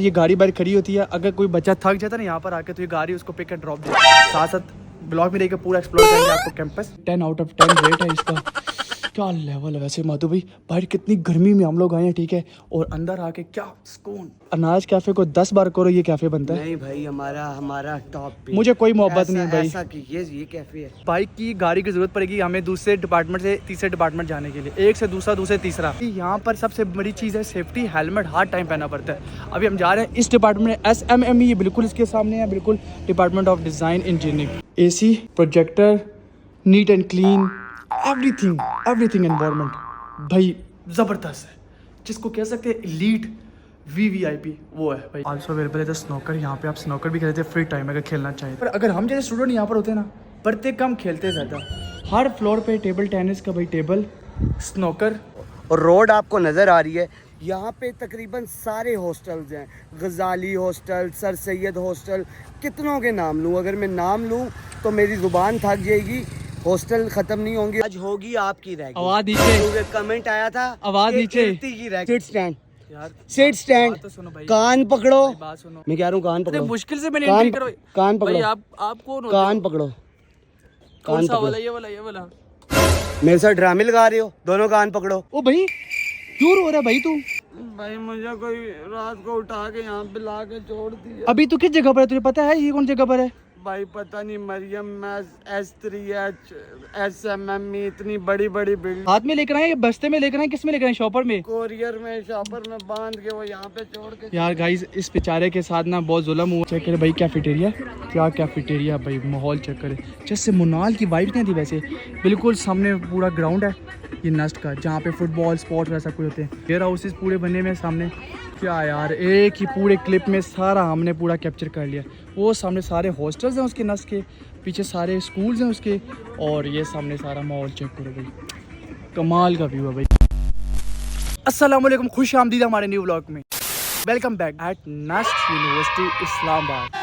ये गाड़ी बाहर खड़ी होती है, अगर कोई बच्चा थक जाता है ना यहाँ पर आके तो ये गाड़ी उसको पिक एंड ड्रॉप दे। साथ साथ ब्लॉग में रहकर पूरा एक्सप्लोर करेंगे आपको कैंपस। 10 आउट ऑफ 10 रेट है इसका। क्या लेवल है वैसे माधु भाई, बाहर कितनी गर्मी में हम लोग आए हैं, ठीक है, और अंदर आके क्या सुकून। अनाज कैफे को 10 बार करो ये कैफे बनता है। नहीं भाई, हमारा टॉप पे। मुझे कोई मोहब्बत नहीं है भाई। ऐसा कि ये कैफे है। बाइक की गाड़ी की जरूरत पड़ेगी हमें दूसरे डिपार्टमेंट से तीसरे डिपार्टमेंट जाने के लिए, एक से दूसरा, दूसरे तीसरा। यहाँ पर सबसे बड़ी चीज़ है सेफ्टी, हेलमेट हर टाइम पहनना पड़ता है। अभी हम जा रहे हैं इस डिपार्टमेंट में, SMME, ये बिल्कुल इसके सामने है, बिल्कुल department of design engineering. AC, projector, neat and clean, everything environment भाई ज़बरदस्त है, जिसको कह सकते हैं एलीट VVIP वो है भाई। आल्सो अवेलेबल है स्नोकर, यहाँ पे आप स्नोकर भी खेलते हैं फ्री टाइम अगर खेलना चाहिए। पर अगर हम जैसे स्टूडेंट यहाँ पर होते हैं ना, पढ़ते कम खेलते ज़्यादा। हर फ्लोर पे टेबल टेनिस का भाई टेबल, स्नोकर। और रोड आपको नज़र आ रही है, यहाँ पे तकरीबन सारे हॉस्टल्स हैं। गजाली हॉस्टल, सर सैयद हॉस्टल, कितनों के नाम लूँ, अगर मैं नाम लूँ तो मेरी ज़ुबान थक जाएगी। हॉस्टल खत्म नहीं होंगे, आज होगी आपकी रैगिंग। आवाज नीचे, कमेंट आया था, आवाज नीचे। सिट स्टैंड, यार सिट स्टैंड, तो सुनो भाई, कान पकड़ो। बात सुनो, मैं कह रहा हूँ कान पकड़ो। मुश्किल से मैंने कान एंट्री करवाई। कान पकड़ो भाई आप कौन होते कान हो? पकड़ो, कौन कान सा वाला? पकड़ो। ये वाला मेरे साथ ड्रामे लगा रहे हो, दोनों कान पकड़ो। ओ भाई क्यों रो रहा है भाई तू? भाई मुझे कोई रात को उठा के यहाँ पे ला के छोड़ दिया। अभी तू किस जगह पर है, तुझे पता है ये कौन जगह पर है? भाई पता नहीं, मरियम S3H SMME, इतनी बड़ी बड़ी बिल्डिंग। हाथ में लेकर आए या बस्ते में लेकर आए, किस में लेकर आए? शॉपर में, कोरियर में, शॉपर में बांध के वो यहाँ पे छोड़ के। यार गाइस इस बेचारे के साथ ना बहुत जुल्म हुआ। चेक करे भाई कैफेटेरिया, क्या कैफेटेरिया भाई, माहौल चेक करे, जैसे मुनाल की वाइब नहीं थी वैसे। बिल्कुल सामने पूरा ग्राउंड है ये नस्ट का, जहाँ पे फुटबॉल स्पोर्ट्स वैसा कुछ होते हैं। वेयर हाउसेस पूरे बने हुए सामने। क्या यार, एक ही पूरे क्लिप में सारा हमने पूरा कैप्चर कर लिया। वो सामने सारे हॉस्टल्स हैं उसके नस्ट के, पीछे सारे स्कूल्स हैं उसके, और ये सामने सारा माहौल चेक करो भाई, कमाल का व्यू है भाई। अस्सलाम वालेकुम, खुश आमदीद हमारे न्यू व्लॉग में। Welcome back at NUST university Islamabad.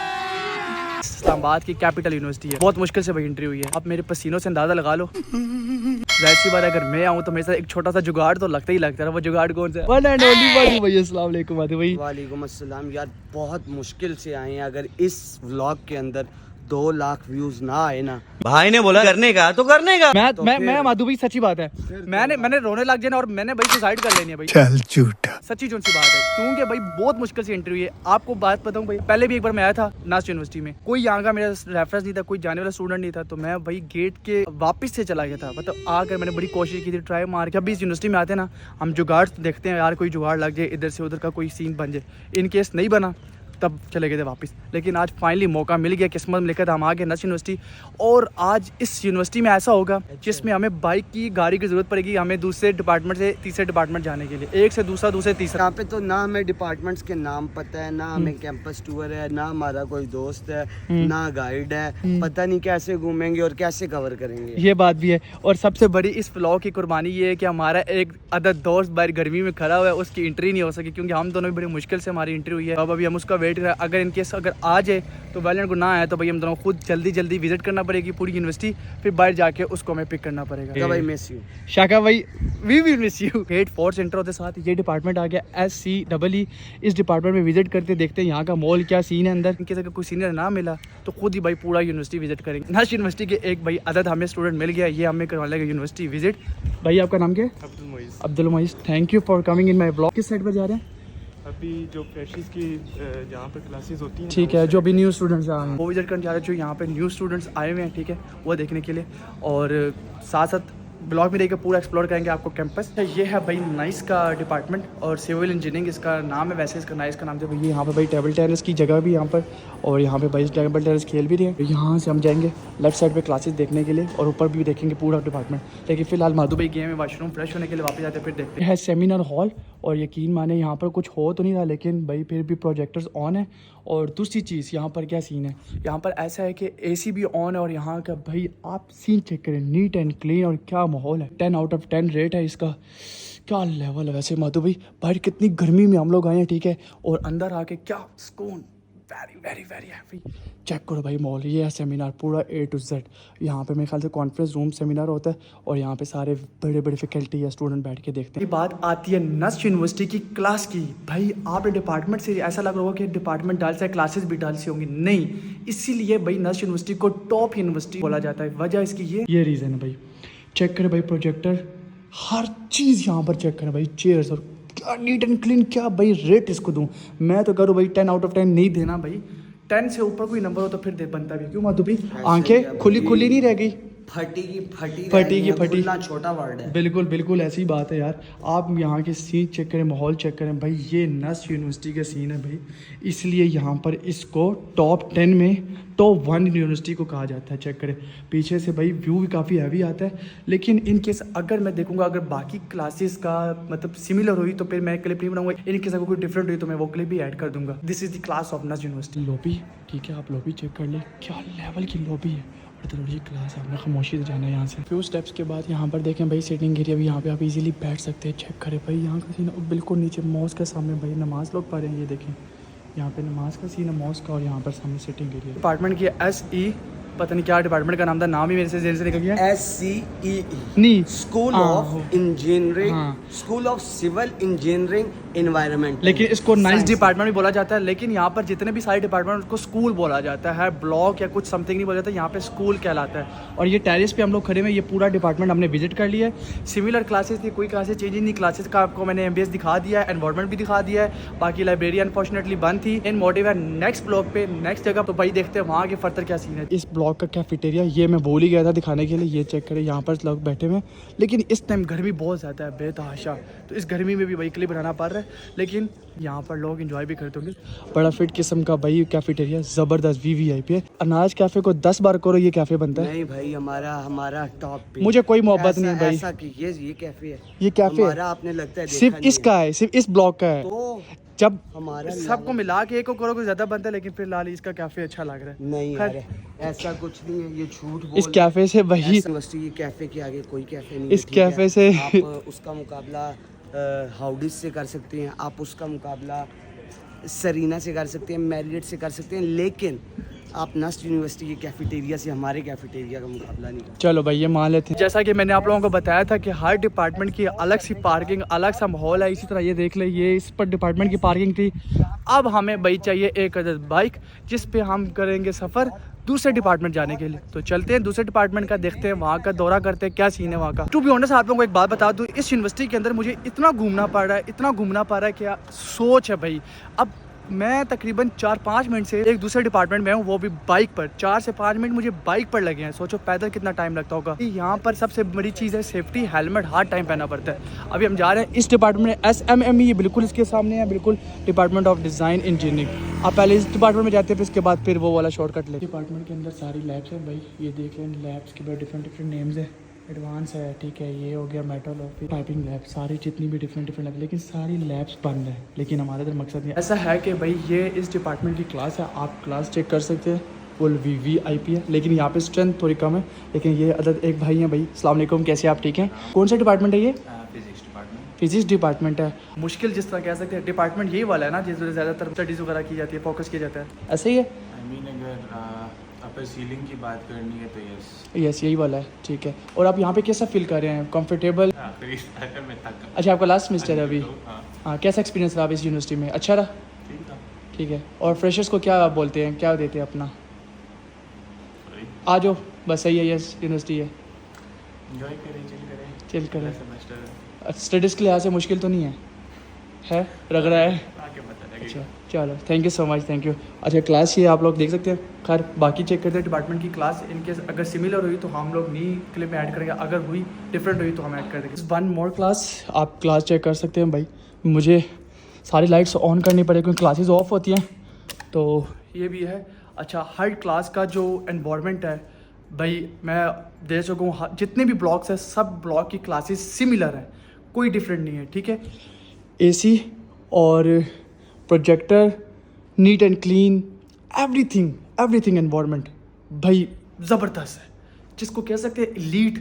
Islamabad की कैपिटल यूनिवर्सिटी है। बहुत मुश्किल से भाई एंट्री हुई है। अब मेरे पसीनों से अंदाजा लगा लो। वैसी बात अगर मैं आऊँ तो मेरे साथ एक छोटा सा जुगाड़ तो लगता ही लगता है। वो जुगाड़ कौन सा? वन एंड ओनली भाई। अस्सलाम वालेकुम भाई। वालेकुम अस्सलाम। यार बहुत मुश्किल से आए हैं, अगर इस व्लॉग के अंदर 2 लाख व्यूज ना आए ना, भाई ने बोला करने का तो करने का। मैं माधु भाई, सच्ची बात है, मैंने रोने लग जाना और मैंने भाई सुसाइड कर लेनी है भाई। चल झूठा, सच्ची जोन सी बात है, क्योंकि भाई बहुत मुश्किल से एंट्री हुई है। आपको बात बताऊं भाई, पहले भी एक बार मैं आया था नास्ट यूनिवर्सिटी में, कोई यहाँ का मेरा रेफरेंस नहीं था, कोई जाने वाला स्टूडेंट नहीं था, तो मैं भाई गेट के वापस से चला गया था। मतलब आकर मैंने बड़ी कोशिश की थी, ट्राई मार के। अभी इस यूनिवर्सिटी में आते ना हम जुगाड़ देखते हैं, यार कोई जुगाड़ लग जाए, इधर से उधर का कोई सीन बन जाए। इन केस नहीं बना तब चले गए थे वापस, लेकिन आज फाइनली मौका मिल गया, किस्मत में लेकर हम आ गए नस्ट यूनिवर्सिटी। और आज इस यूनिवर्सिटी में ऐसा होगा जिसमें हमें बाइक की गाड़ी की ज़रूरत पड़ेगी हमें दूसरे डिपार्टमेंट से तीसरे डिपार्टमेंट जाने के लिए, एक से दूसरा, दूसरे तीसरा। यहाँ पे तो ना हमें डिपार्टमेंट्स के नाम पता है, ना हमें कैंपस टूर है, ना हमारा कोई दोस्त है, ना गाइड है। पता नहीं कैसे घूमेंगे और कैसे कवर करेंगे। ये बात भी है। और सबसे बड़ी इस व्लॉग की कुर्बानी ये है कि हमारा एक अदद दोस्त बाहर गर्मी में खड़ा हुआ है, उसकी एंट्री नहीं हो सकी, क्योंकि हम दोनों भी बड़ी मुश्किल से हमारी एंट्री हुई है। अब अभी हम उसका वेट कर रहे हैं। अगर इनकेस अगर आ जाए तो वैलेंट को ना आया तो भाई हम दोनों खुद जल्दी विजिट करना पड़ेगी पूरी यूनिवर्सिटी, फिर बाहर जाके उसको हमें पिक करना पड़ेगा। भाई मिस यू शाका भाई, we will miss you. Gate 4 center होते साथ ये डिपार्टमेंट आ गया SCEE। इस डिपार्टमेंट में विजिट करते देखते हैं यहाँ का मॉल क्या सीन है अंदर। इनकेस अगर कोई सीनियर ना मिला तो खुद ही भाई पूरा यूनिवर्सिटी विजिट करेंगे। नस्ट यूनिवर्सिटी के एक भाई अदद हमें स्टूडेंट मिल गया, ये हमें करवा लेगा यूनिवर्सिटी विजिट। भाई आपका नाम क्या है? Abdul Moiz. Thank you for coming in my blog. किस साइड पर जा रहे हैं? अभी जो फ्रेशर्स की जहाँ पर क्लासेस होती हैं, ठीक है, जो अभी न्यू स्टूडेंट्स आए हैं वो विजिट करने जा रहे हैं, जो यहाँ पे न्यू स्टूडेंट्स आए हुए हैं, ठीक है, वो देखने के लिए। और साथ साथ ब्लॉग में रहकर पूरा एक्सप्लोर करेंगे आपको कैंपस। ये है भाई नाइस का डिपार्टमेंट और सिविल इंजीनियरिंग इसका नाम है। वैसे इसका नाइस का नाम है भाई। यहाँ पे भाई टेबल टेनिस की जगह भी यहाँ पर, और यहाँ पे भाई टेबल टेनिस खेल भी रहे हैं। यहाँ से हम जाएंगे लेफ्ट साइड पे क्लासेस देखने के लिए, और ऊपर भी देखेंगे पूरा डिपार्टमेंट। लेकिन फिलहाल माधु भाई गए हैं वाशरूम फ्रेश होने के लिए, वापस जाते फिर देखते हैं। सेमिनार हॉल, और यकीन माने यहाँ पर कुछ हो तो नहीं रहा, लेकिन भाई फिर भी प्रोजेक्टर्स ऑन है। और दूसरी चीज़ यहाँ पर क्या सीन है, यहाँ पर ऐसा है कि AC भी ऑन है, और यहाँ का भाई आप सीन चेक करें, नीट एंड क्लीन, और क्या माहौल है। 10 आउट ऑफ 10 रेट है इसका। क्या लेवल है वैसे माधु भाई, बाहर कितनी गर्मी में हम लोग आए हैं, ठीक है, और अंदर आके क्या सुकून। Very very very heavy. Check करो भाई मॉल, ये है सेमिनार पूरा A to Z। यहाँ पे मेरे ख्याल से कॉन्फ्रेंस रूम सेमिनार होता है और यहाँ पे सारे बड़े बड़े फैकल्टी या स्टूडेंट बैठ के देखते हैं। बात आती है नस्ट यूनिवर्सिटी की क्लास की। भाई आपने डिपार्टमेंट से ऐसा लग रहा होगा कि डिपार्टमेंट डाल से क्लासेस भी डाल से होंगी, नहीं, इसीलिए भाई नस्ट यूनिवर्सिटी को टॉप यूनिवर्सिटी बोला जाता है। वजह इसकी ये रीज़न है भाई। चेक करें भाई प्रोजेक्टर, हर चीज़ यहाँ पर चेक करें भाई, चेयर्स और क्या नीट एंड क्लीन। क्या भाई रेट इसको दूँ मैं तो करूँ भाई 10 out of 10 नहीं देना भाई, 10 से ऊपर कोई नंबर हो तो फिर दे बनता भी। क्यों माधु भाई, आंखें खुली खुली नहीं रह गई, फटी छोटा वर्ड है। बिल्कुल बिल्कुल ऐसी बात है यार। आप यहाँ के सीन चेक करें, माहौल चेक करें भाई, ये नस्ट यूनिवर्सिटी का सीन है भाई, इसलिए यहाँ पर इसको टॉप 10 में टॉप 1 यूनिवर्सिटी को कहा जाता है। चेक करें पीछे से भाई, व्यू भी काफ़ी हैवी आता है। लेकिन इन केस अगर मैं देखूंगा अगर बाकी क्लासेस का मतलब सिमिलर हुई तो फिर मैं क्लिप नहीं बनाऊंगा। इन केस अगर कोई डिफरेंट हुई तो मैं वो क्लिप भी ऐड कर दूंगा। This is the class of NUST university. Lobby ठीक है, आप लॉबी चेक कर ले, क्या लेवल की लॉबी है। थोड़ी क्लास है, आपने खामोशी से जाना है यहाँ से। फ्यू स्टेप्स के बाद यहाँ पर देखें भाई सिटिंग एरिया भी, यहाँ पे आप इजीली बैठ सकते हैं। चेक करें भाई यहाँ का सीन बिल्कुल नीचे मॉस्क के सामने भाई नमाज लोग पढ़ रहे हैं। ये देखें यहाँ पे नमाज का सीन है मॉस्क का, और यहाँ पर सामने सिटिंग एरिया। डिपार्टमेंट की SE पता नहीं क्या डिपार्टमेंट का नाम था, नाम ही मेरे से जेल से निकल गया। SCEE नहीं, school of engineering, school of civil engineering environment. लेकिन इसको नाइस डिपार्टमेंट भी बोला जाता है। लेकिन यहाँ पर जितने भी सारे डिपार्टमेंट उसको स्कूल बोला जाता है, ब्लॉक या कुछ समथिंग नहीं बोला जाता, यहाँ पे स्कूल कहलाता है। और ये टेरिस पे हम लोग खड़े हैं, ये पूरा डिपार्टमेंट हमने विजिट कर लिया है। सिमिलर क्लासेस थी, कोई क्लासेस चेंज नहीं, क्लासेस का आपको मैंने MBS दिखा दिया है, एनवायरमेंट भी दिखा दिया है। बाकी लाइब्रेरी अनफॉर्चुनेटली बंद थी। इन मोटिव है नेक्स्ट ब्लॉक पे नेक्स्ट जगह, तो भाई देखते हैं वहाँ के फर्दर क्या सीन है। इस ब्लॉक का कैफेटेरिया ये मैं भूल ही गया था दिखाने के लिए। ये चेक करें यहाँ पर लोग बैठे हुए हैं, लेकिन इस टाइम गर्मी बहुत ज़्यादा है बेतहाशा, तो इस गर्मी में भी भाई क्लिप बनाना पड़ रहा है। लेकिन यहाँ पर लोग एंजॉय भी करते होंगे। बड़ा फिट किस्म का भाई कैफेटेरिया, ज़बरदस्त VVIP है। अनाज कैफ़े को 10 बार करो ये कैफ़े बनता है। नहीं भाई हमारा टॉप पे। मुझे कोई मोहब्बत नहीं है भाई। ऐसा कि ये कैफे है, ये कैफे हमारा आपने लगता है सिर्फ इसका है, सिर्फ इस ब्लॉक का है। तो जब हमारा सबको मिला के एक को करो ज़्यादा बनता है, लेकिन फिलहाल इसका कैफ़े अच्छा लग रहा है। नहीं यार, ऐसा कुछ नहीं है, ये झूठ बोल। इस कैफ़े से वही यूनिवर्सिटी के कैफे के आगे कोई कैफे नहीं है। इस कैफ़े से आप उसका मुकाबला हाउडिस से कर सकते हैं, आप उसका मुकाबला सरीना से कर सकते हैं, मैरियट से कर सकते हैं, लेकिन आप नस्ट यूनिवर्सिटी के कैफेटेरिया से हमारे कैफेटेरिया का मुकाबला नहीं। चलो भाई ये मान लेते हैं। जैसा कि मैंने आप लोगों को बताया था कि हर डिपार्टमेंट की अलग सी पार्किंग, अलग सा माहौल है। इसी तरह ये देख ले, ये इस पर डिपार्टमेंट की पार्किंग थी। अब हमें भाई चाहिए एक अदद बाइक जिस पे हम करेंगे सफ़र दूसरे डिपार्टमेंट जाने के लिए। तो चलते हैं दूसरे डिपार्टमेंट का, देखते हैं वहाँ का दौरा करते हैं क्या सीन है वहाँ का। टू बी ऑनेस्ट आप लोगों को एक बात बता दूँ, इस यूनिवर्सिटी के अंदर मुझे इतना घूमना पड़ रहा है, इतना घूमना पड़ रहा है, क्या सोच है भाई। अब मैं तकरीबन 4-5 मिनट से एक दूसरे डिपार्टमेंट में हूँ, वो भी बाइक पर। 4 से 5 मिनट मुझे बाइक पर लगे हैं। सोचो पैदल कितना टाइम लगता होगा। यहाँ पर सबसे बड़ी चीज़ है सेफ्टी, हेलमेट हर टाइम पहनना पड़ता है। अभी हम जा रहे हैं इस डिपार्टमेंट में, SMME, ये बिल्कुल इसके सामने है, बिल्कुल डिपार्टमेंट ऑफ डिज़ाइन इंजीनियरिंग। आप पहले इस डिपार्टमेंट में जाते हैं, फिर इसके बाद फिर वो वाला शॉर्टकट ले। डिपार्टमेंट के अंदर सारी लैब्स हैं भाई, ये देख लें, लैब्स के बाद डिफरेंट नेम्स है। एडवांस है, ठीक है, ये हो गया मेटल और फिर टाइपिंग लैब, सारी जितनी भी डिफरेंट लैब, लेकिन सारी लैब्स बंद है। लेकिन हमारा इधर मकसद नहीं ऐसा है कि भाई ये इस डिपार्टमेंट की क्लास है, आप क्लास चेक कर सकते हैं, फुल VVIP है। लेकिन यहाँ पे स्ट्रेंथ थोड़ी कम है। लेकिन ये अदद एक भाई हैं भाई, अस्सलाम वालेकुम, कैसे आप, ठीक हैं? कौन सा डिपार्टमेंट है ये? फिजिक्स डिपार्टमेंट है। मुश्किल जिस तरह कह सकते हैं डिपार्टमेंट यही वाला है ना, जिस ज़्यादातर स्टडीज़ वगैरह की जाती है, फोकस किया जाता है, ऐसे ही है। अगर अपर सीलिंग की बात करनी है तो यस यही वाला है, ठीक है। और आप यहाँ पे कैसा फील कर रहे हैं, कंफर्टेबल? अच्छा आपका लास्ट सेमेस्टर है अभी? हाँ, कैसा एक्सपीरियंस रहा इस यूनिवर्सिटी में? अच्छा रहा, ठीक है। और फ्रेशर्स को क्या बोलते हैं, क्या देते हैं अपना? आ जाओ बस, सही है, यस यूनिवर्सिटी है, चिल करें। स्टडीज़ के लिहाज से मुश्किल तो नहीं है लग रहा है? अच्छा चलो, thank you so much, thank you. अच्छा क्लास ये आप लोग देख सकते हैं। खैर बाकी चेक करते हैं डिपार्टमेंट की क्लास, इनके अगर सिमिलर हुई तो हम लोग नहीं क्लिप में ऐड करेंगे, अगर हुई डिफरेंट हुई तो हम ऐड कर देंगे। 1 मोर क्लास, आप क्लास चेक कर सकते हैं भाई। मुझे सारी लाइट्स ऑन करनी पड़े क्योंकि क्लासेस ऑफ होती हैं, तो ये भी है। अच्छा हर क्लास का जो एनवायरनमेंट है भाई, मैं दे सकूँ जितने भी ब्लॉक्स हैं सब ब्लॉक की क्लासेस सिमिलर हैं, कोई डिफरेंट नहीं है, ठीक है। AC और projector, neat and clean, everything environment भाई ज़बरदस्त है, जिसको कह सकते हैं एलीट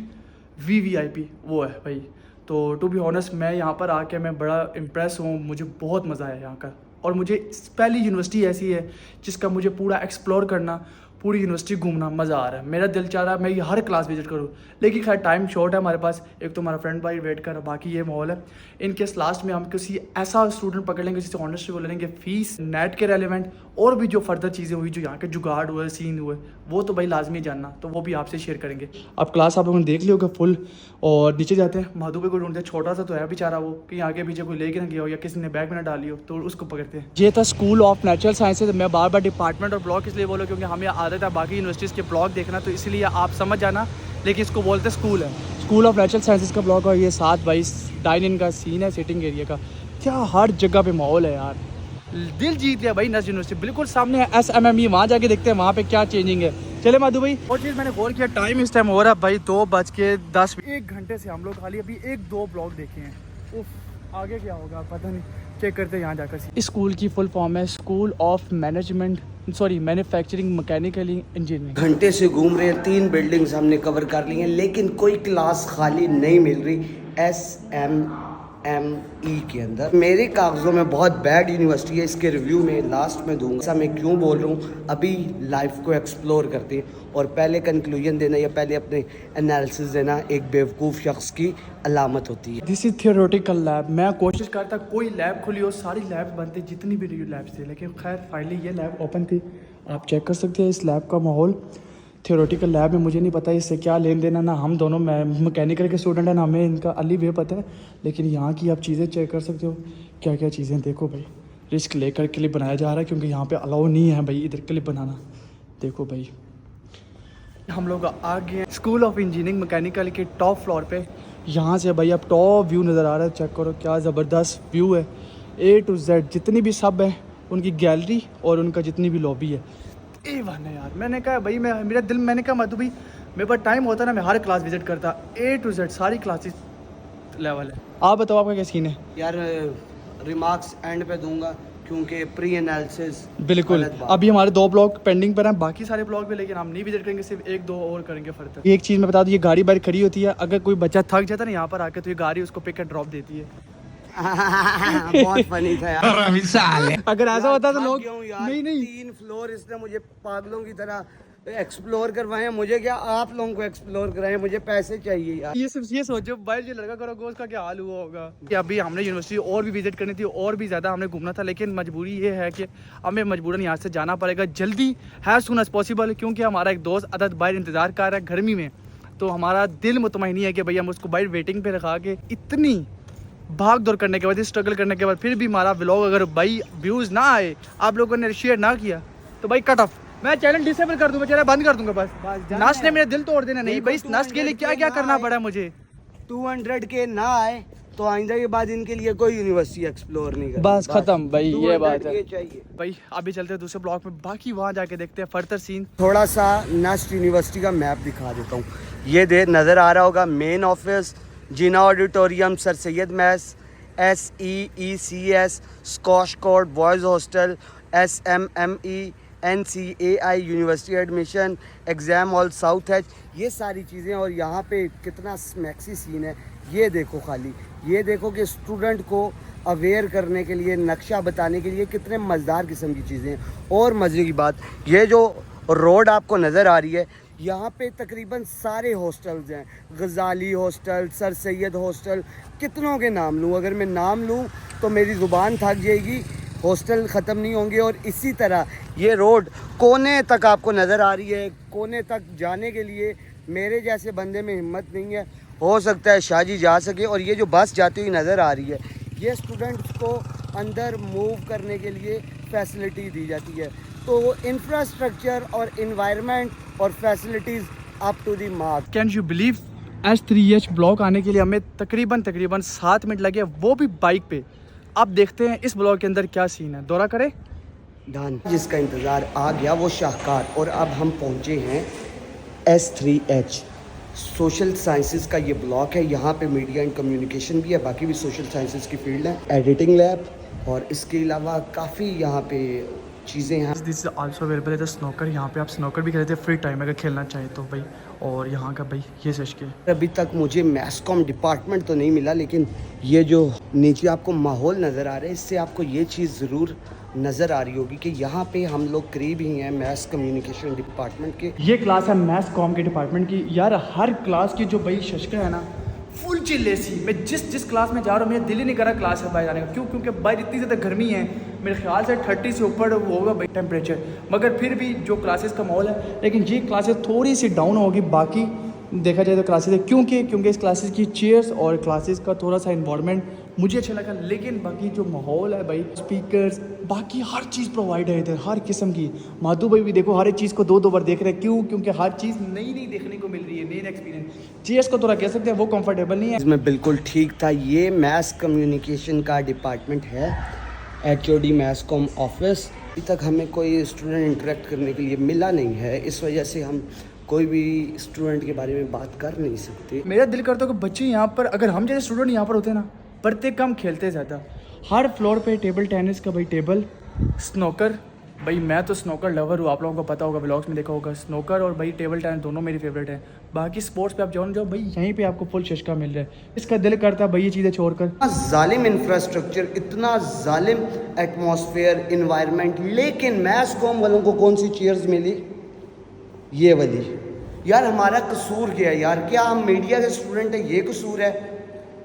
VVIP वो है भाई। तो टू बी ऑनेस्ट मैं यहाँ पर आके मैं बड़ा इम्प्रेस हूँ, मुझे बहुत मज़ा आया यहाँ का। और मुझे पहली यूनिवर्सिटी ऐसी है जिसका मुझे पूरा एक्सप्लोर करना, पूरी यूनिवर्सिटी घूमना मज़ा आ रहा है। मेरा दिल चाह रहा है मैं ये हर क्लास विजिट करूँ, लेकिन खैर टाइम शॉर्ट है हमारे पास। एक तो हमारा फ्रेंड भाई वेट कर रहा, बाकी ये माहौल है। इन केस लास्ट में हम किसी ऐसा स्टूडेंट पकड़ लेंगे जिससे ऑनर्स वो लेंगे, फीस नेट के रेलिवेंट और भी जो फर्दर चीज़ें हुई, जो यहाँ के जुगाड़ हुए, सीन हुए, वो तो भाई लाजमी जानना, तो वो भी आपसे शेयर करेंगे। अब क्लास आप लोगों ने देख लिया होगा फुल, और नीचे जाते हैं। माधु भाई को ढूंढते हैं, छोटा सा तो है बेचारा, वो कहीं आगे पीछे कोई लेके ना गया हो या किसी ने बैग में ना डाली हो, तो उसको पकड़ते हैं। ये था स्कूल ऑफ नेचुरल साइंसेज। मैं बार बार डिपार्टमेंट और ब्लॉक इसलिए बोलूँ क्योंकि हमें आदत है बाकी यूनिवर्सिटीज़ के ब्लॉग देखना, तो इसलिए आप समझ जाना, लेकिन इसको बोलते स्कूल है, स्कूल ऑफ नेचुरल साइंसेज का ब्लॉग। और ये 7/22 डाइन-इन का सीन है, सिटिंग एरिया का। क्या हर जगह पे माहौल है यार, दिल जीत लिया भाई। नस्ट यूनिवर्सिटी बिल्कुल सामने है, SMME, वहाँ जाके देखते हैं वहाँ पे क्या चेंजिंग है। चले माधु भाई, और चीज़ मैंने गौर किया, टाइम इस टाइम हो रहा है भाई 2:10। 1 घंटे से हम लोग खाली अभी 1-2 ब्लॉग देखे हैं। उफ, आगे क्या होगा पता नहीं, चेक करते हैं यहाँ जाकर। इस स्कूल की फुल फॉर्म है school of manufacturing mechanical engineering. घंटे से घूम रहे हैं, 3 बिल्डिंग्स हमने कवर कर ली हैं, लेकिन कोई क्लास खाली नहीं मिल रही SMME के अंदर। मेरे कागज़ों में बहुत बैड यूनिवर्सिटी है, इसके रिव्यू में लास्ट में दूंगा। ऐसा मैं क्यों बोल रहा हूँ, अभी लाइफ को एक्सप्लोर करते हैं, और पहले कंक्लूजन देना या पहले अपने एनालिसिस देना एक बेवकूफ़ शख्स की अलामत होती है। This is theoretical lab. मैं कोशिश करता कोई लैब खुली हो, सारी लैब बनती जितनी भी लैब्स थी, लेकिन खैर फाइनली ये लैब ओपन थी। आप चेक कर सकते हैं इस लैब का माहौल। थियोरेटिकल लैब में मुझे नहीं पता इससे क्या लेन देना, ना हम दोनों मैकेनिकल के स्टूडेंट हैं, ना हमें इनका अली वे पता है, लेकिन यहाँ की आप चीज़ें चेक कर सकते हो, क्या क्या चीज़ें। देखो भाई, रिस्क लेकर के लिए बनाया जा रहा है क्योंकि यहाँ पे अलाउ नहीं है भाई इधर के लिए बनाना। देखो भाई, हम लोग आ गए हैं स्कूल ऑफ इंजीनियरिंग मैकेनिकल के टॉप फ्लोर पे। यहाँ से भाई अब टॉप व्यू नज़र आ रहा है, चेक करो क्या ज़बरदस्त व्यू है। A to Z जितनी भी सब है, उनकी गैलरी और उनका जितनी भी लॉबी है, A1 है यार। मैंने कहा भाई, मेरा दिल, मैंने कहा मधु भाई मेरे पास टाइम होता ना मैं हर क्लास विजिट करता। A to Z सारी क्लासेस लेवल है। आप बताओ आपका क्या सीन है यार, रिमार्क्स एंड पे दूंगा क्योंकि प्री एनालिसिस बिल्कुल। अभी हमारे 2 ब्लॉग पेंडिंग पर हैं, बाकी सारे ब्लॉग भी, लेकिन हम नहीं विजिट करेंगे, सिर्फ 1-2 और करेंगे फर्दर। एक चीज़ मैं बता दूँ, ये गाड़ी बाहर खड़ी होती है, अगर कोई बच्चा थक जाता है ना यहाँ पर आके, तो ये गाड़ी उसको पिक एंड ड्रॉप देती है। बहुत फनी था यार। अगर ऐसा होता तो लोग नहीं 3 फ्लोर इसने मुझे पागलों की तरह एक्सप्लोर करवाए, मुझे क्या आप लोगों को एक्सप्लोर कराएं, मुझे पैसे चाहिए यार। ये सोचो भाई, जो लड़का करोगे उसका क्या हाल हुआ होगा। कि अभी हमने यूनिवर्सिटी और भी विजिट करनी थी, और भी ज़्यादा हमने घूमना था, लेकिन मजबूरी ये है कि हमें मजबूरन यहाँ से जाना पड़ेगा जल्दी, है सून एज पॉसिबल, क्योंकि हमारा एक दोस्त अदद बाहर इंतज़ार कर रहा है गर्मी में। तो हमारा दिल मुतमईन नहीं है कि भाई हम उसको बाहर वेटिंग पे रखा के, इतनी भाग दौड़ करने के बाद, स्ट्रगल करने के बाद, फिर भी हमारा व्लॉग अगर भाई व्यूज़ ना आए, आप लोगों ने शेयर ना किया, तो भाई कट ऑफ। मैं चैनल डिसेबल कर दूंगा, चैनल बंद कर दूंगा बस। नस्ट ने मेरा दिल तोड़ देना। नहीं भाई, नस्ट के लिए क्या क्या करना पड़ा मुझे। 200 के ना आए तो आइंदा के बाद इनके लिए कोई यूनिवर्सिटी एक्सप्लोर नहीं कर, बस खत्म भाई, ये बात है। चाहिए भाई अभी चलते हैं दूसरे ब्लॉक में, बाकी वहाँ जाके देखते हैं फर्दर सीन। थोड़ा सा नस्ट यूनिवर्सिटी का मैप दिखा देता हूँ। ये नज़र आ रहा होगा main office, Jinnah auditorium, sir Syed mess, SEECS, squash court, boys hostel, SMME, NCAI, university admission, exam hall, south edge, ये सारी चीज़ें। और यहाँ पे कितना मैक्सी सीन है, ये देखो खाली, ये देखो कि स्टूडेंट को अवेयर करने के लिए, नक्शा बताने के लिए कितने मज़ेदार किस्म की चीज़ें हैं। और मज़े की बात, ये जो रोड आपको नज़र आ रही है, यहाँ पे तकरीबन सारे हॉस्टल्स हैं। Ghazali hostel, sir Syed hostel, कितनों के नाम लूँ, अगर मैं नाम लूँ तो मेरी ज़ुबान थक जाएगी, हॉस्टल ख़त्म नहीं होंगे। और इसी तरह ये रोड कोने तक आपको नज़र आ रही है। कोने तक जाने के लिए मेरे जैसे बंदे में हिम्मत नहीं है, हो सकता है शाजी जा सके। और ये जो बस जाती हुई नज़र आ रही है, ये स्टूडेंट्स को अंदर मूव करने के लिए फैसिलिटी दी जाती है। तो इंफ्रास्ट्रक्चर और इन्वायरमेंट और facilities up to the mark. Can you believe S3H block आने के लिए हमें तकरीबन 7 मिनट लगे, वो भी बाइक पे। अब देखते हैं इस ब्लॉक के अंदर क्या सीन है, दौरा करें। डन, जिसका इंतज़ार आ गया वो शाहकार। और अब हम पहुँचे हैं S3H, सोशल साइंसेस का ये ब्लॉक है। यहाँ पे मीडिया एंड कम्युनिकेशन भी है, बाकी भी सोशल साइंसेस की फील्ड है, एडिटिंग लैब, और इसके अलावा काफ़ी यहाँ पे चीज़ें हैं। दिस इज आल्सो अवेलेबल है द स्नोकर। यहाँ पे आप स्नोकर भी खेलते हैं फ्री टाइम अगर खेलना चाहें तो भाई। और यहाँ का भाई ये सच के अभी तक मुझे मैस कॉम डिपार्टमेंट तो नहीं मिला, लेकिन ये जो नीचे आपको माहौल नज़र आ रहा है, इससे आपको ये चीज़ ज़रूर नज़र आ रही होगी कि यहाँ पे हम लोग करीब ही हैं मैस कम्युनिकेशन डिपार्टमेंट के। ये क्लास है मैथ्स कॉम के डिपार्टमेंट की। यार हर क्लास की जो भाई शशका है ना, फुल चिल एसी। मैं जिस क्लास में जा रहा हूँ मेरा दिल ही नहीं कर रहा क्लास से बाहर जाने का। क्यों? क्योंकि बाहर इतनी ज़्यादा गर्मी है, मेरे ख्याल से 30 से ऊपर वो होगा भाई टेम्परेचर। मगर फिर भी जो क्लासेस का माहौल है, लेकिन ये क्लासेस थोड़ी सी डाउन होगी बाकी देखा जाए तो क्लासेस है। क्योंकि इस क्लासेस की चेयर्स और क्लासेस का थोड़ा सा इन्वायरमेंट मुझे अच्छा लगा। लेकिन बाकी जो माहौल है भाई, स्पीकर्स, बाकी हर चीज़ प्रोवाइड है इधर, हर किस्म की। माधु भाई भी देखो हर एक चीज़ को 2-2 बार देख रहे हैं। क्यों? क्योंकि हर चीज़ नई देखने को मिल रही है, नई एक्सपीरियंस। चेयर्स को थोड़ा कह सकते हैं वो कंफर्टेबल नहीं है। इसमें बिल्कुल ठीक था। ये मैस कम्युनिकेशन का डिपार्टमेंट है, HOD मैस कॉम ऑफिस। अभी तक हमें कोई स्टूडेंट इंटरेक्ट करने के लिए मिला नहीं है, इस वजह से हम कोई भी स्टूडेंट के बारे में बात कर नहीं सकते। मेरा दिल करता है कि बच्चे यहाँ पर, अगर हम जैसे स्टूडेंट यहाँ पर होते ना, पढ़ते कम खेलते ज़्यादा। हर फ्लोर पे टेबल टेनिस का भाई टेबल, स्नोकर। भाई मैं तो स्नोकर लवर हूँ, आप लोगों को पता होगा, व्लॉग्स में देखा होगा। स्नोकर और भाई टेबल टेनिस दोनों मेरी फेवरेट है। बाकी स्पोर्ट्स पे आप जाओ भाई, यहीं पे आपको फुल शशका मिल रहा है। इसका दिल करता है भाई ये चीज़ें छोड़कर। इतना जालिम इंफ्रास्ट्रक्चर, इतना जालिम एटमॉस्फेयर, इन्वायरमेंट, लेकिन मैस कॉम वालों को कौन सी चेयर्स मिली? ये वाली। यार हमारा कसूर क्या है यार? क्या हम मीडिया के स्टूडेंट हैं, ये कसूर है?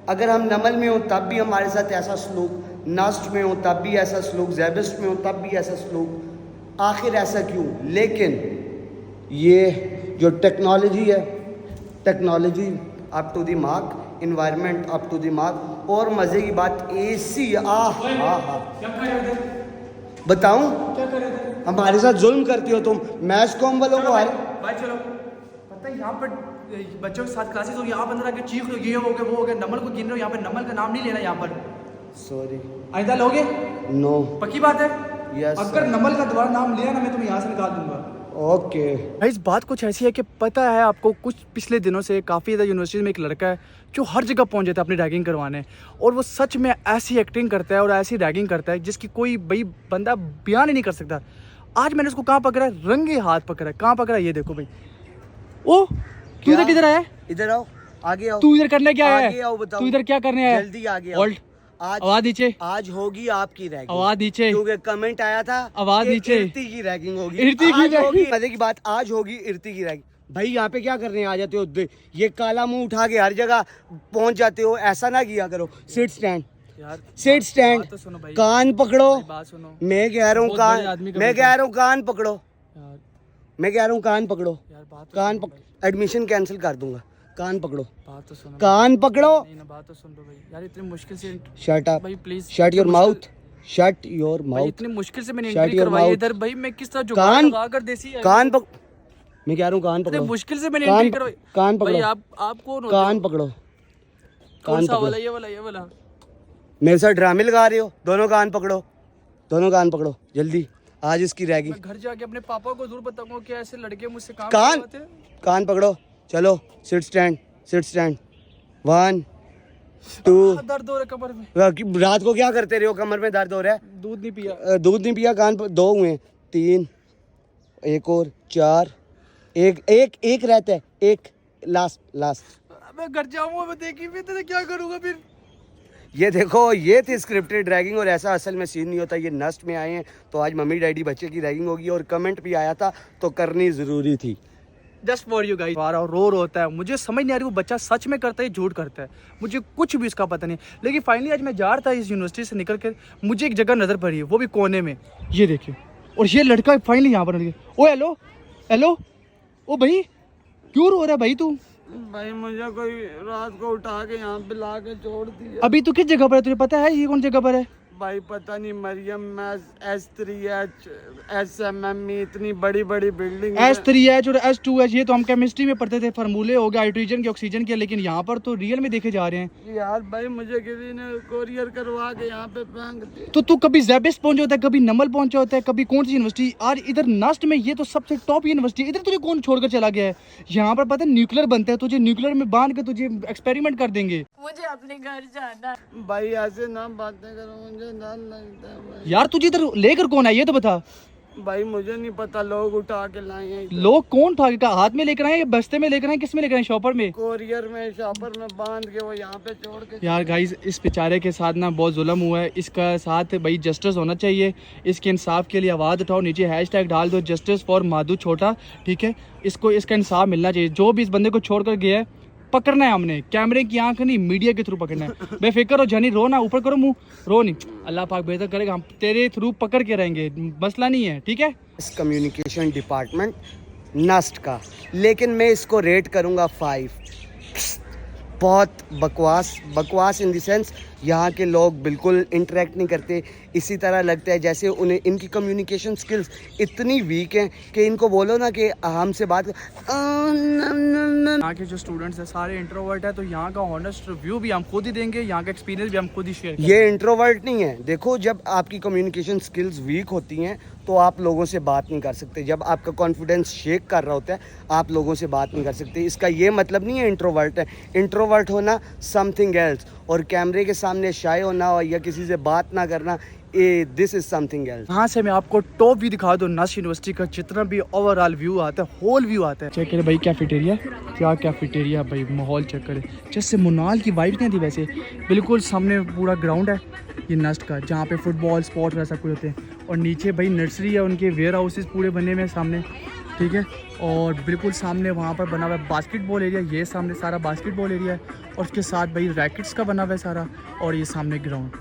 अगर हम नमल में हो तब भी हमारे साथ ऐसा सलूक, नास्ट में हो तब भी ऐसा सलूक, ज़ैबिस्ट में हो तब भी ऐसा सलूक, आखिर ऐसा क्यों? लेकिन ये जो टेक्नोलॉजी है, technology up to the mark, environment up to the mark, और मज़े की बात AC। बताऊं क्या कर रहे थे हमारे साथ जुल्म करती हो तुम मैस कॉम वालों को। भाई चलो, पता है यहाँ पर बच्चों के साथ क्लासेस हो, यहाँ पर अंदर आके चीख लो, ये हो गया वो हो गया, नमल को गिन रहे हो। यहाँ पे नमल का नाम नहीं लेना यहाँ पर। सॉरी, आइंदा लोगे? नो। पक्की बात है? यस। अगर नमल का दोबारा नाम लिया ना, मैं तुम्हें यहाँ से निकाल दूंगा। ओके। इस बात कुछ ऐसी है कि पता है आपको, कुछ पिछले दिनों से काफ़ी ज़्यादा यूनिवर्सिटी में एक लड़का है जो हर जगह पहुंच जाता है अपनी रैगिंग करवाने, और वो सच में ऐसी एक्टिंग करता है और ऐसी रैगिंग करता है जिसकी कोई भाई बंदा बयान ही नहीं कर सकता। आज मैंने उसको कहाँ पकड़ा है? रंगे हाथ पकड़ा है। कहाँ पकड़ा है ये देखो भाई। ओ तू इधर किधर आया? इधर आओ, आगे आओ। तू इधर करने क्या आया? आगे आओ, बताओ। तू इधर क्या करने आया? जल्दी आगे आओ। होल्ड। आज आवाज नीचे। आज होगी आपकी रैगिंग। आवाज नीचे। क्योंकि कमेंट आया था, आवाज कि नीचे। इर्ती की रैगिंग होगी। इर्ती की आज होगी। रैगिंग। मजे की बात, आज होगी इर्ती की रैगिंग। भाई यहाँ पे क्या करने आ जाते हो? ये काला मुंह उठा के हर जगह पहुंच जाते हो, ऐसा ना किया करो। सिट स्टैंड, सिट स्टैंड, तो सुनो भाई, कान पकड़ो। बात सुनो। मैं कह रहा हूँ बहुत बड़े कान, आदमी का मैं बेटा। कह रहा हूँ कान पकड़ो। यार मैं कह रहा हूँ कान पकड़ो। यार बात तो कान सुनो पकड़ो, एडमिशन कैंसिल कर दूंगा। कान पकड़ो, भाई, बात तो सुनो। कान पकड़ो। नहीं ना, बात तो सुन लो भाई। यार इतनी मुश्किल से शट अप, भाई please, shut your mouth, shut your भाई माउथ। इतनी मुश्किल से मैंने Shut एंट्री your करवाई mouth. इधर भाई। मैं किस तरह जुगाड़ कान, लगा कर देसी कान पक, मैं कह रहा हूँ कान इतनी पकड़ो। मुश्किल से मैंने कान एंट्री करवाई। कान भाई पकड़ो। आप कौन होते कान हो? पकड़ो, कौन कान सा वाला? पकड़ो। ये वाला। मेरे साथ ड्रामे लगा रहे हो? दोनों कान पकड़ो, दोनों कान पकड़ो जल्दी। आज इसकी रैगिंग। मैं घर जाके अपने पापा को जरूर बताऊंगा कि ऐसे लड़के मुझसे काम कान, करवाते हैं। कान पकड़ो। चलो सिट स्टैंड, सिट स्टैंड। 1 2। दर्द हो रहा है कमर में। रात को क्या करते रहे हो? कमर में दर्द हो रहा है? दूध नहीं पिया। दूध नहीं पिया? कान 2 हुए, 3, एक और 4, एक रहता है, एक लास्ट। मैं घर जाऊंगा, मैं देखी फिर तो क्या करूंगा फिर। ये देखो, ये थी स्क्रिप्टेड रैगिंग, और ऐसा असल में सीन नहीं होता। ये नस्ट में आए हैं तो आज मम्मी डैडी बच्चे की रैगिंग होगी, और कमेंट भी आया था तो करनी ज़रूरी थी। Just for you guys. Row होता है, मुझे समझ नहीं आ रही वो बच्चा सच में करता है झूठ करता है, मुझे कुछ भी उसका पता नहीं। लेकिन फाइनली आज मैं जा रहा था इस यूनिवर्सिटी से निकल कर, मुझे एक जगह नजर पड़ी है, वो भी कोने में। ये देखिए, और ये लड़का फाइनली यहाँ पर। ओ हेलो हेलो, ओ भाई क्यों रो रहा है भाई तू? भाई मुझे कोई रात को उठा के यहाँ पे ला के छोड़ दिया। अभी तू किस जगह पर है? तुझे पता है ये कौन जगह पर है? भाई पता नहीं, मरियम S3H SMM, इतनी बड़ी बड़ी बिल्डिंग। S3H और S2H ये तो हम केमिस्ट्री में पढ़ते थे, फार्मूले हो गए हाइड्रोजन के, ऑक्सीजन के। लेकिन यहाँ पर तो रियल में देखे जा रहे हैं। यार भाई मुझे किसी ने कोरियर करवा के यहाँ पे फेंक दिया। तो तू कभी ज़ेबिस्ट पहुंचा होता है, कभी नमल पहुंचा होता है, कभी कौन सी यूनिवर्सिटी? और इधर नस्ट में ये तो सबसे टॉप यूनिवर्सिटी, इधर तुझे कौन छोड़कर चला गया है? यहाँ पर पता है न्यूक्लियर बनता है, तुझे न्यूक्लियर में बांध के तुझे एक्सपेरिमेंट कर देंगे। मुझे अपने घर जाना। भाई ऐसे ना बातें करो, मुझे डर लगता है भाई। यार तुझे इधर लेकर कौन है ये तो बता। भाई मुझे नहीं पता, लोग उठा के लाए हैं इधर। लोग कौन उठा के हाथ में लेकर आए या बस्ते में लेकर आए, किस में लेकर आए, शॉपर में? कोरियर में, शॉपर में बांध के वो यहाँ पे छोड़ के। यार गाइस इस बेचारे के साथ ना बहुत जुल्म हुआ है, इसका साथ भाई जस्टिस होना चाहिए, इसके इंसाफ के लिए आवाज़ उठाओ, नीचे हैशटैग डाल दो जस्टिस फॉर माधु छोटा, ठीक है? इसको इसका इंसाफ मिलना चाहिए। जो भी इस बंदे को छोड़ कर गया है पकड़ना है हमने, कैमरे की आंख नहीं मीडिया के थ्रू पकड़ना है। बेफिक्र हो जानी, रो ना, ऊपर करो मुंह, रो नहीं, अल्लाह पाक बेहतर करेगा, हम तेरे थ्रू पकड़ के रहेंगे, मसला नहीं है, ठीक है? इस कम्युनिकेशन डिपार्टमेंट नस्ट का, लेकिन मैं इसको रेट करूँगा 5। बहुत बकवास इन द सेंस यहाँ के लोग बिल्कुल इंटरेक्ट नहीं करते। इसी तरह लगता है जैसे उन्हें इनकी कम्युनिकेशन स्किल्स इतनी वीक हैं कि इनको बोलो ना कि हमसे बात यहाँ के जो स्टूडेंट्स हैं सारे इंट्रोवर्ट है, तो यहाँ का ऑनेस्ट रिव्यू भी हम खुद ही देंगे, यहाँ का एक्सपीरियंस भी हम खुद ही शेयर करेंगे। ये इंट्रोवर्ट नहीं है। देखो, जब आपकी कम्युनिकेशन स्किल्स वीक होती हैं तो आप लोगों से बात नहीं कर सकते। जब आपका कॉन्फिडेंस शेक कर रहा होता है आप लोगों से बात नहीं कर सकते। इसका ये मतलब नहीं है इंट्रोवर्ट है। इंट्रोवर्ट होना समथिंग एल्स, और कैमरे के सामने शाय होना या किसी से बात ना करना, दिस इज समथिंग एल्स। यहाँ से मैं आपको टॉप व्यू दिखा दूँ नस्ट यूनिवर्सिटी का, जितना भी ओवरऑल व्यू आता है, होल व्यू आता है। चेक करे भाई कैफेटेरिया, क्या कैफेटेरिया भाई, माहौल चेक करे, जैसे मुनाल की वाइब नहीं थी वैसे। बिल्कुल सामने पूरा ग्राउंड है ये नस्ट का, जहाँ पे फुटबॉल स्पोर्ट्स वैसा कुछ होते हैं, और नीचे भाई नर्सरी है, उनके वेयर हाउसेस पूरे बने हुए हैं सामने, ठीक है? और बिल्कुल सामने वहाँ पर बना हुआ है बास्केटबॉल एरिया, ये सामने सारा बास्केटबॉल एरिया है, और उसके साथ भाई रैकेट्स का बना हुआ है सारा, और ये सामने ग्राउंड।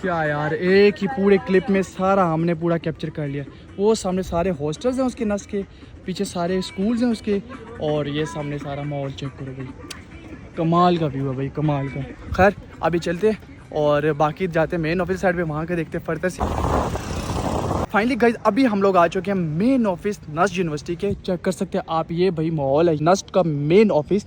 क्या यार, एक ही पूरे क्लिप में सारा हमने पूरा कैप्चर कर लिया। वो सामने सारे हॉस्टल्स हैं उसके नस के, पीछे सारे स्कूल्स हैं उसके, और ये सामने सारा माहौल चेक करो भाई, कमाल का व्यू है भाई, कमाल का। खैर अभी चलते हैं और बाकी जाते हैं मेन ऑफिस साइड पे, वहाँ के देखते हैं फर्दर से। फाइनली गाइज अभी हम लोग आ चुके हैं मेन ऑफिस नस्ट यूनिवर्सिटी के। चेक कर सकते हैं आप, ये भाई माहौल है नस्ट का मेन ऑफिस।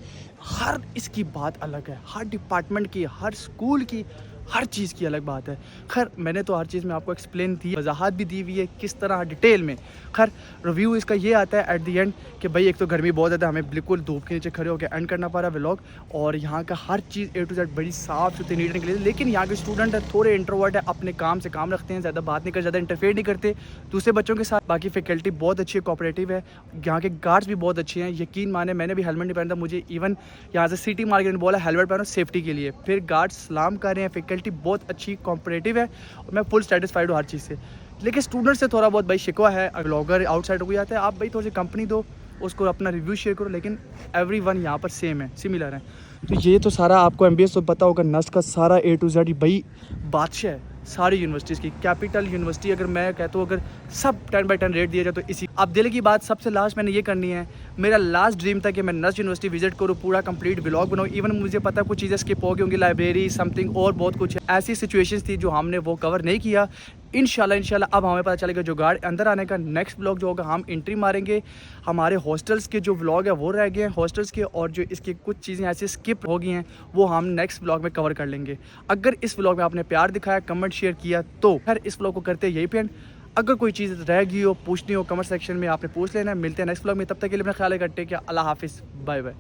हर इसकी बात अलग है, हर डिपार्टमेंट की, हर स्कूल की, हर चीज़ की अलग बात है। खैर मैंने तो हर चीज़ में आपको एक्सप्लेन दी, वजाहत भी दी हुई है किस तरह डिटेल में। खैर रिव्यू इसका ये आता है एट द एंड कि भाई एक तो गर्मी बहुत ज़्यादा, हमें बिल्कुल धूप के नीचे खड़े होकर एंड करना पड़ रहा है व्लॉग, और यहाँ का हर चीज़ A to Z बड़ी साफ़ सुथरी नीट निकली। लेकिन यहाँ के स्टूडेंट है थोड़े इंट्रोवर्ट है, अपने काम से काम रखते हैं, ज़्यादा बात नहीं करते, ज़्यादा इंटरफेयर नहीं करते दूसरे बच्चों के साथ। बाकी फैकल्टी बहुत अच्छी है, कोऑपरेटिव है, यहाँ के गार्ड्स भी बहुत अच्छे हैं। यकीन माने मैंने भी हेलमेट नहीं पहना था, मुझे इवन यहाँ से सिटी मार्केट ने बोला हेलमेट पहनो सेफ्टी के लिए, फिर गार्ड्स सलाम कर रहे हैं। फैकल्टी बहुत अच्छी कोऑपरेटिव है और मैं फुल सेटिस्फाइड हूँ हर चीज़ से। लेकिन स्टूडेंट से थोड़ा बहुत भाई शिकवा है, अगर ब्लॉगर आउटसाइड हो जाता है, आप भाई थोड़ी सी कंपनी दो, उसको अपना रिव्यू शेयर करो, लेकिन एवरीवन यहाँ पर सेम है, सिमिलर है। तो ये तो सारा आपको MBS तो पता होगा, नस्ट का सारा A to Z भाई बादशाह है सारी यूनिवर्सिटीज़ की। कैपिटल यूनिवर्सिटी अगर मैं कहता हूँ, अगर सब 10/10 रेट दिया जाए तो इसी। अब दिल की बात सबसे लास्ट मैंने ये करनी है, मेरा लास्ट ड्रीम था कि मैं नस्ट यूनिवर्सिटी विजिट करूँ, पूरा कंप्लीट व्लॉग बनाऊँ। इवन मुझे पता है कुछ चीज़ें स्किप हो गई होंगी, लाइब्रेरी समथिंग और बहुत कुछ है, ऐसी सिचुएशंस थी जो हमने वो कवर नहीं किया। इंशाल्लाह अब हमें पता चलेगा जुगाड़ अंदर आने का। नेक्स्ट व्लॉग जो होगा हम एंट्री मारेंगे, हमारे हॉस्टल्स के जो व्लॉग है वो रह गए हैं हॉस्टल्स के, और जो इसकी कुछ चीज़ें ऐसे स्किप हो गई हैं वो हम नेक्स्ट व्लॉग में कवर कर लेंगे। अगर इस व्लॉग में आपने प्यार दिखाया, कमेंट शेयर किया, तो फिर इस व्लॉग को करते यही पे। अगर कोई चीज़ रह गई हो, पूछनी हो, कमेंट सेक्शन में आपने पूछ लेना। मिलते हैं नेक्स्ट व्लॉग में, तब तक के लिए अपना ख्याल रखते हैं। क्या अल्लाह हाफिज़, बाय बाय।